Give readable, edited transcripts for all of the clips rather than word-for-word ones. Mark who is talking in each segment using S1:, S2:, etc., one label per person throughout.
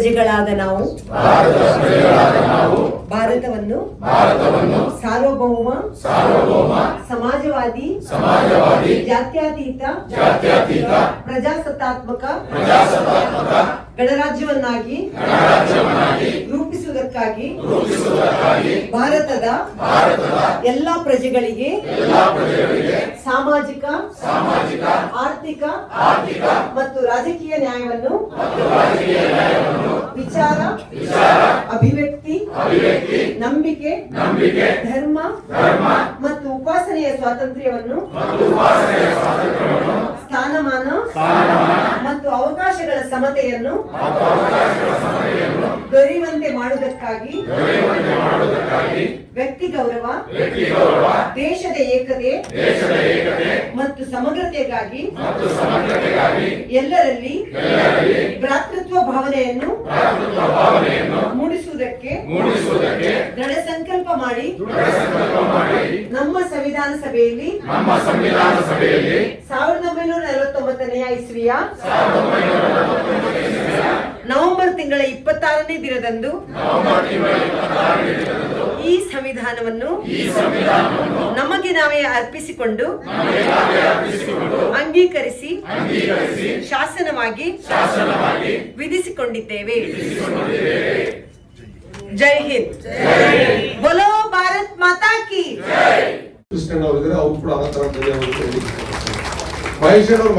S1: ಪ್ರಜೆಗಳಾದ ನಾವು ಭಾರತವನ್ನು ಸಾರ್ವಭೌಮ ಸಮಾಜವಾದಿ ಜಾತ್ಯತೀತ ಪ್ರಜಾಸತ್ತಾತ್ಮಕ ಗಣರಾಜ್ಯವನ್ನಾಗಿ ರೂಪಿಸುವುದಕ್ಕಾಗಿ ಭಾರತದ ಎಲ್ಲ ಪ್ರಜೆಗಳಿಗೆ ಸಾಮಾಜಿಕ ಆರ್ಥಿಕ ಮತ್ತು ರಾಜಕೀಯ ನ್ಯಾಯವನ್ನು ವಿಚಾರ ಅಭಿವ್ಯಕ್ತಿ ನಂಬಿಕೆ ಧರ್ಮ ಮತ್ತು ಉಪಾಸನೆಯ ಸ್ವಾತಂತ್ರ್ಯವನ್ನು ಸ್ಥಾನಮಾನ ಮತ್ತು ಅವಕಾಶಗಳ ಸಮತೆಯನ್ನು ದೊರೆಯುವಂತೆ ಮಾಡುವುದಕ್ಕಾಗಿ ವ್ಯಕ್ತಿ ಗೌರವ ದೇಶದ ಏಕತೆ ಮತ್ತು ಸಮಗ್ರತೆಗಾಗಿ ಎಲ್ಲರಲ್ಲಿ ಭ್ರಾತೃತ್ವ ಭಾವನೆಯನ್ನು ಮೂಡಿಸುವುದಕ್ಕೆ ದೃಢ ಸಂಕಲ್ಪ ಮಾಡಿ ನಮ್ಮ ಸಂವಿಧಾನ ಸಭೆಯಲ್ಲಿ 1949ನೇ ಇಸ್ವಿಯ ನವೆಂಬರ್ ತಿಂಗಳ 26ನೇ ದಿನದಂದು ಈ ಸಂವಿಧಾನವನ್ನು ನಮಗೆ ನಾವೇ ಅರ್ಪಿಸಿಕೊಂಡು ಅಂಗೀಕರಿಸಿ ಶಾಸನವಾಗಿ ವಿಧಿಸಿಕೊಂಡಿದ್ದೇವೆ. ಜೈ ಹಿಂದ್. ಬೋಲೋ ಭಾರತ್ ಮಾತಾ ಕಿ
S2: ಕೃಷ್ಣಣ್ಣ ಅವರಿದ್ರೆ ಅವ್ರು ಕೂಡ ಮಹೇಶ್ ಅವರು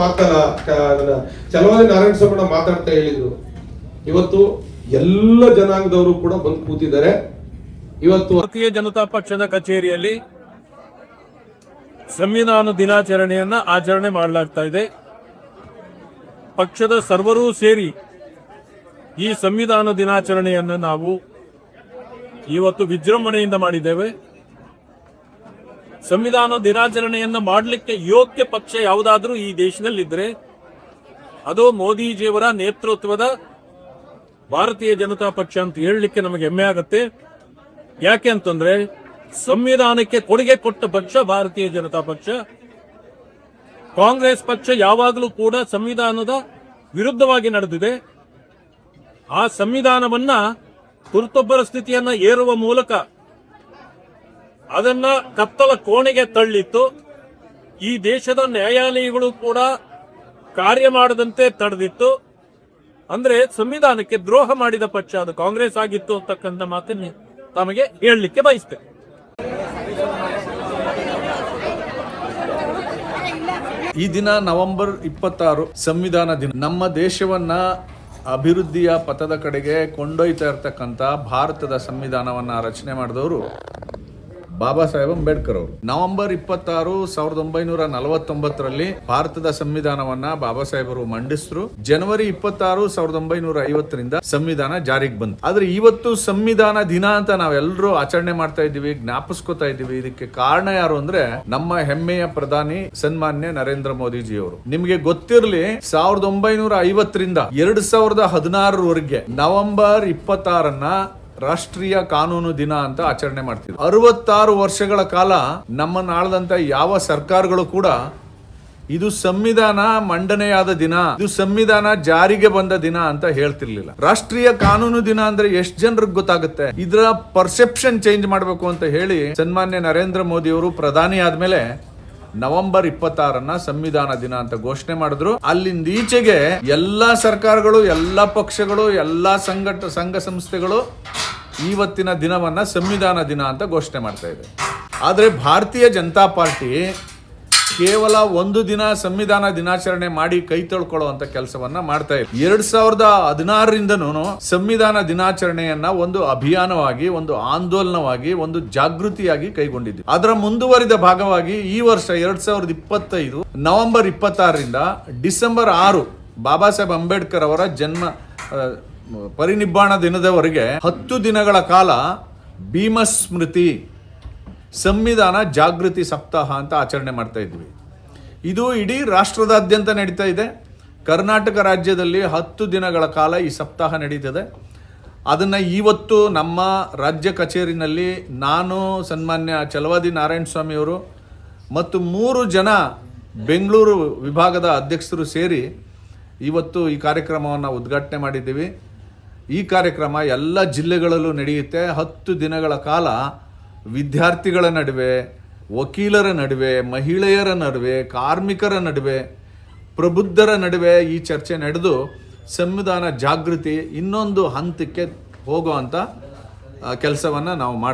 S2: ಚಲವಾದಿ ನಾರಾಯಣ ಸ್ವಾಮಿ ಮಾತಾಡ್ತಾ ಹೇಳಿದ್ರು. ಇವತ್ತು ಎಲ್ಲ ಜನಾಂಗದವರು ಕೂಡ ಬಂದು ಕೂತಿದ್ದಾರೆ. ಇವತ್ತು
S3: ಭಾರತೀಯ ಜನತಾ ಪಕ್ಷದ ಕಚೇರಿಯಲ್ಲಿ ಸಂವಿಧಾನ ದಿನಾಚರಣೆಯನ್ನ ಆಚರಣೆ ಮಾಡಲಾಗ್ತಾ ಇದೆ. ಪಕ್ಷದ ಸರ್ವರೂ ಸೇರಿ ಈ ಸಂವಿಧಾನ ದಿನಾಚರಣೆಯನ್ನು ನಾವು ಇವತ್ತು ವಿಜೃಂಭಣೆಯಿಂದ ಮಾಡಿದ್ದೇವೆ. ಸಂವಿಧಾನ ದಿನಾಚರಣೆಯನ್ನ ಮಾಡಲಿಕ್ಕೆ ಯೋಗ್ಯ ಪಕ್ಷ ಯಾವುದಾದ್ರೂ ಈ ದೇಶದಲ್ಲಿದ್ದರೆ ಅದು ಮೋದಿಜಿಯವರ ನೇತೃತ್ವದ ಭಾರತೀಯ ಜನತಾ ಪಕ್ಷ ಅಂತ ಹೇಳಲಿಕ್ಕೆ ನಮಗೆ ಹೆಮ್ಮೆ ಆಗುತ್ತೆ. ಯಾಕೆ ಅಂತಂದ್ರೆ ಸಂವಿಧಾನಕ್ಕೆ ಕೊಡುಗೆ ಕೊಟ್ಟ ಪಕ್ಷ ಭಾರತೀಯ ಜನತಾ ಪಕ್ಷ. ಕಾಂಗ್ರೆಸ್ ಪಕ್ಷ ಯಾವಾಗಲೂ ಕೂಡ ಸಂವಿಧಾನದ ವಿರುದ್ಧವಾಗಿ ನಡೆದಿದೆ. ಆ ಸಂವಿಧಾನವನ್ನ ತುರ್ತು ಪರಿಸ್ಥಿತಿಯನ್ನ ಏರುವ ಮೂಲಕ ಅದನ್ನ ಕತ್ತಲ ಕೋಣೆಗೆ ತಳ್ಳಿತ್ತು. ಈ ದೇಶದ ನ್ಯಾಯಾಲಯಗಳು ಕೂಡ ಕಾರ್ಯ ಮಾಡದಂತೆ ತಡೆದಿತ್ತು. ಅಂದ್ರೆ ಸಂವಿಧಾನಕ್ಕೆ ದ್ರೋಹ ಮಾಡಿದ ಪಕ್ಷ ಅದು ಕಾಂಗ್ರೆಸ್ ಆಗಿತ್ತು ಅಂತಕ್ಕಂಥ ಮಾತನ್ನು ತಮಗೆ ಹೇಳಲಿಕ್ಕೆ ಬಯಸ್ತೇನೆ.
S4: ಈ ದಿನ ನವೆಂಬರ್ 26 ಸಂವಿಧಾನ ದಿನ. ನಮ್ಮ ದೇಶವನ್ನ ಅಭಿವೃದ್ಧಿಯ ಪಥದ ಕಡೆಗೆ ಕೊಂಡೊಯ್ತಾ ಇರ್ತಕ್ಕಂಥ ಭಾರತದ ಸಂವಿಧಾನವನ್ನ ರಚನೆ ಮಾಡಿದವರು ಬಾಬಾ ಸಾಹೇಬ್ ಅಂಬೇಡ್ಕರ್ ಅವರು. ನವೆಂಬರ್ 26, 1949ರಲ್ಲಿ ಭಾರತದ ಸಂವಿಧಾನವನ್ನ ಬಾಬಾ ಸಾಹೇಬರು ಮಂಡಿಸಿದ್ರು. ಜನವರಿ 26, 1950ರಿಂದ ಸಂವಿಧಾನ ಜಾರಿಗೆ ಬಂತು. ಆದ್ರೆ ಇವತ್ತು ಸಂವಿಧಾನ ದಿನ ಅಂತ ನಾವೆಲ್ಲರೂ ಆಚರಣೆ ಮಾಡ್ತಾ ಇದ್ದೀವಿ, ಜ್ಞಾಪಿಸ್ಕೊತಾ ಇದ್ದೀವಿ. ಇದಕ್ಕೆ ಕಾರಣ ಯಾರು ಅಂದ್ರೆ ನಮ್ಮ ಹೆಮ್ಮೆಯ ಪ್ರಧಾನಿ ಸನ್ಮಾನ್ಯ ನರೇಂದ್ರ ಮೋದಿಜಿ ಅವರು. ನಿಮ್ಗೆ ಗೊತ್ತಿರಲಿ, 1950ರಿಂದ 2016ರವರೆಗೆ ನವೆಂಬರ್ 26 ರಾಷ್ಟ್ರೀಯ ಕಾನೂನು ದಿನ ಅಂತ ಆಚರಣೆ ಮಾಡ್ತಿದ್ರು. 66 ವರ್ಷಗಳ ಕಾಲ ನಮ್ಮನ್ನ ಆಳದಂತ ಯಾವ ಸರ್ಕಾರಗಳು ಕೂಡ ಇದು ಸಂವಿಧಾನ ಮಂಡನೆಯಾದ ದಿನ, ಇದು ಸಂವಿಧಾನ ಜಾರಿಗೆ ಬಂದ ದಿನ ಅಂತ ಹೇಳ್ತಿರ್ಲಿಲ್ಲ. ರಾಷ್ಟ್ರೀಯ ಕಾನೂನು ದಿನ ಅಂದ್ರೆ ಎಷ್ಟು ಜನರಿಗೆ ಗೊತ್ತಾಗುತ್ತೆ? ಇದರ ಪರ್ಸೆಪ್ಷನ್ ಚೇಂಜ್ ಮಾಡಬೇಕು ಅಂತ ಹೇಳಿ ಸನ್ಮಾನ್ಯ ನರೇಂದ್ರ ಮೋದಿ ಅವರು ಪ್ರಧಾನಿ ಆದ್ಮೇಲೆ ನವೆಂಬರ್ 26 ಸಂವಿಧಾನ ದಿನ ಅಂತ ಘೋಷಣೆ ಮಾಡಿದ್ರು. ಅಲ್ಲಿಂದ ಈಚೆಗೆ ಎಲ್ಲಾ ಸರ್ಕಾರಗಳು, ಎಲ್ಲಾ ಪಕ್ಷಗಳು, ಎಲ್ಲಾ ಸಂಘ ಸಂಸ್ಥೆಗಳು ಇವತ್ತಿನ ದಿನವನ್ನ ಸಂವಿಧಾನ ದಿನ ಅಂತ ಘೋಷಣೆ ಮಾಡ್ತಾ ಇದೆ. ಆದ್ರೆ ಭಾರತೀಯ ಜನತಾ ಪಾರ್ಟಿ ಕೇವಲ ಒಂದು ದಿನ ಸಂವಿಧಾನ ದಿನಾಚರಣೆ ಮಾಡಿ ಕೈ ತೊಳ್ಕೊಳ್ಳುವಂತ ಕೆಲಸವನ್ನ ಮಾಡ್ತಾ ಇದೆ. 2016ರಿಂದನೂ ಸಂವಿಧಾನ ದಿನಾಚರಣೆಯನ್ನ ಒಂದು ಅಭಿಯಾನವಾಗಿ, ಒಂದು ಆಂದೋಲನವಾಗಿ, ಒಂದು ಜಾಗೃತಿಯಾಗಿ ಕೈಗೊಂಡಿದ್ದೀವಿ. ಅದರ ಮುಂದುವರಿದ ಭಾಗವಾಗಿ ಈ ವರ್ಷ 2025 ನವೆಂಬರ್ 26ರಿಂದ ಡಿಸೆಂಬರ್ 6 ಬಾಬಾ ಸಾಹೇಬ್ ಅಂಬೇಡ್ಕರ್ ಅವರ ಜನ್ಮ ಪರಿನಿಬ್ಬಾಣ ದಿನದವರೆಗೆ 10 ದಿನಗಳ ಕಾಲ ಭೀಮಸ್ಮೃತಿ ಸಂವಿಧಾನ ಜಾಗೃತಿ ಸಪ್ತಾಹ ಅಂತ ಆಚರಣೆ ಮಾಡ್ತಾ ಇದ್ವಿ. ಇದು ಇಡೀ ರಾಷ್ಟ್ರದಾದ್ಯಂತ ನಡೀತಾ ಇದೆ. ಕರ್ನಾಟಕ ರಾಜ್ಯದಲ್ಲಿ 10 ದಿನಗಳ ಕಾಲ ಈ ಸಪ್ತಾಹ ನಡೀತದೆ. ಅದನ್ನು ಇವತ್ತು ನಮ್ಮ ರಾಜ್ಯ ಕಚೇರಿನಲ್ಲಿ ನಾನು, ಸನ್ಮಾನ್ಯ ಚಲವಾದಿ ನಾರಾಯಣ ಸ್ವಾಮಿ ಅವರು ಮತ್ತು 3 ಜನ ಬೆಂಗಳೂರು ವಿಭಾಗದ ಅಧ್ಯಕ್ಷರು ಸೇರಿ ಇವತ್ತು ಈ ಕಾರ್ಯಕ್ರಮವನ್ನು ಉದ್ಘಾಟನೆ ಮಾಡಿದ್ದೀವಿ. ಈ ಕಾರ್ಯಕ್ರಮ ಎಲ್ಲ ಜಿಲ್ಲೆಗಳಲ್ಲೂ ನಡೆಯುತ್ತೆ. 10 ದಿನಗಳ ಕಾಲ ವಿದ್ಯಾರ್ಥಿಗಳ ನಡುವೆ, ವಕೀಲರ ನಡುವೆ, ಮಹಿಳೆಯರ ನಡುವೆ, ಕಾರ್ಮಿಕರ ನಡುವೆ, ಪ್ರಬುದ್ಧರ ನಡುವೆ ಈ ಚರ್ಚೆ ನಡೆದು ಸಂವಿಧಾನ ಜಾಗೃತಿ ಇನ್ನೊಂದು ಹಂತಕ್ಕೆ ಹೋಗುವಂಥ ಕೆಲಸವನ್ನು ನಾವು ಮಾಡ್ತೀವಿ.